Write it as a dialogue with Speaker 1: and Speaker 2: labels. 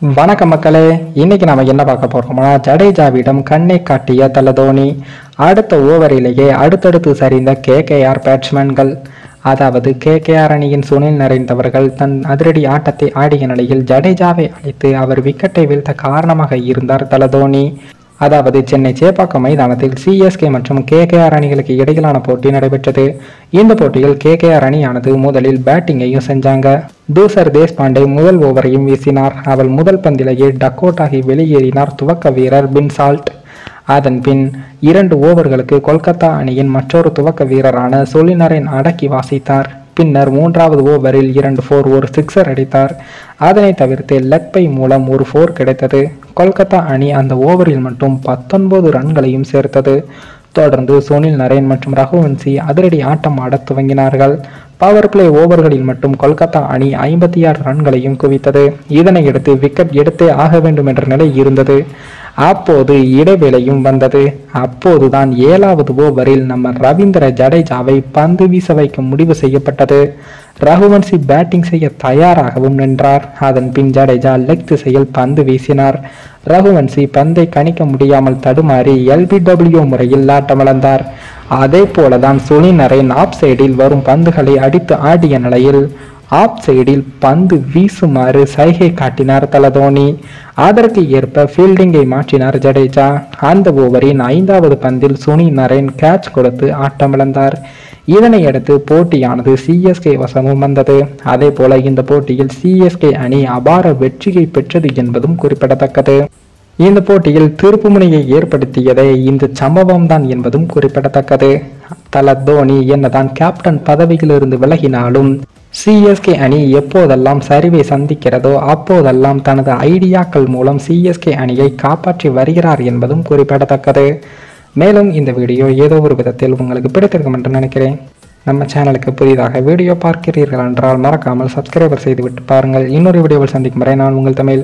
Speaker 1: வணக்கம் மக்களே. இன்னைக்கு நாம என்ன பார்க்க போறோம்னா, ஜடேஜாவிடம் கண்ணை காட்டிய தல தோனி. அடுத்த ஓவரிலேயே அடுத்தடுத்து சரிந்த கேகேஆர் பேட்ஸ்மேன்கள். அதாவது கேகேஆர் அணியின் சுனில் நரேன் அவர்கள் தன் அதிரடி ஆட்டத்தை ஆடிய நிலையில் ஜடேஜாவை அழைத்து அவர் விக்கெட்டை வீழ்த்த காரணமாக இருந்தார் தல தோனி. அதாவது சென்னை சேப்பாக்கம் மைதானத்தில் சிஎஸ்கே மற்றும் கேகேஆர் அணிகளுக்கு இடையிலான போட்டி நடைபெற்றது. இந்த போட்டியில் கேகேஆர் அணியானது முதலில் பேட்டிங்கையும் செஞ்சாங்க. தூசர் தேஷ்பாண்டே முதல் ஓவரையும் வீசினார். அவள் முதல் பந்திலேயே டக் அவுட் ஆகி வெளியேறினார் துவக்க வீரர் பின் சால்ட். அதன் பின் 2 ஓவர்களுக்கு கொல்கத்தா அணியின் மற்றொரு துவக்க வீரரான சுனில் நரேன் அடக்கி வாசித்தார். பின்னர் 3வது ஓவரில் 2 4 ஒரு சிக்ஸர் அடித்தார். அதனை தவிர்த்து லெக் பை மூலம் ஒரு 4 கிடைத்தது. கொல்கத்தா அணி அந்த ஓவரில் மட்டும் 19 ரன்களையும் சேர்த்தது. தொடர்ந்து சுனில் நரேன் மற்றும் ரகுவன்சி அதிரடி ஆட்டம் ஆட துவங்கினார்கள். பவர் பிளே ஓவர்களில் மட்டும் கொல்கத்தா அணி 56 ரன்களையும் குவித்தது. இதனையடுத்து விக்கெட் எடுத்தே ஆக வேண்டும் என்ற நிலை இருந்தது. அப்போது இடைவேளையும் வந்தது. அப்போதுதான் 7வது ஓவரில் நம்ம ரவீந்திர ஜடேஜாவை பந்து வீச வைக்க முடிவு செய்யப்பட்டது. ரகுவன்சி பேட்டிங் செய்ய தயாராகவும் நின்றார். அதன் பின் ஜடேஜா லெக் திசையில் பந்து வீசினார். ரகுவன்சி பந்தை கணிக்க முடியாமல் தடுமாறி LBW முறையில் ஆட்டமிழந்தார். அதே போலதான் சுனில் நரேன் ஆப் சைடில் வரும் பந்துகளை அடித்து ஆடிய நிலையில் ஆப் சைடில் பந்து வீசுமாறு சைகை காட்டினார் தல தோனி. அதற்கு ஏற்ப ஃபீல்டிங்கை மாற்றினார் ஜடேஜா. அந்த ஓவரின் 5வது பந்தில் சுனில் நரேன் கேட்ச் கொடுத்து ஆட்டமிழந்தார். இதனையடுத்து போட்டியானது சிஎஸ்கே வசமும் வந்தது. அதே போல இந்த போட்டியில் சிஎஸ்கே அணி அபார வெற்றியை பெற்றது என்பதும் குறிப்பிடத்தக்கது. இந்த போட்டியில் திருப்புமுனையை ஏற்படுத்தியதே இந்த சம்பவம் தான் என்பதும் குறிப்பிடத்தக்கது. தல தோனி என்னதான் கேப்டன் பதவியிலிருந்து விலகினாலும் சிஎஸ்கே அணி எப்போதெல்லாம் சரிவை சந்திக்கிறதோ அப்போதெல்லாம் தனது ஐடியாக்கள் மூலம் சிஎஸ்கே அணியை காப்பாற்றி வருகிறார் என்பதும் குறிப்பிடத்தக்கது. மேலும் இந்த வீடியோ ஏதோ ஒரு விதத்தில் உங்களுக்கு பிடித்திருக்கும் என்று நினைக்கிறேன். நம்ம சேனலுக்கு புதிதாக வீடியோ பார்க்கிறீர்கள் என்றால் மறக்காமல் சப்ஸ்கிரைபர் செய்துவிட்டு பாருங்கள். இன்னொரு வீடியோவில் சந்திக்கும் வரை நான் உங்கள் தமிழ்.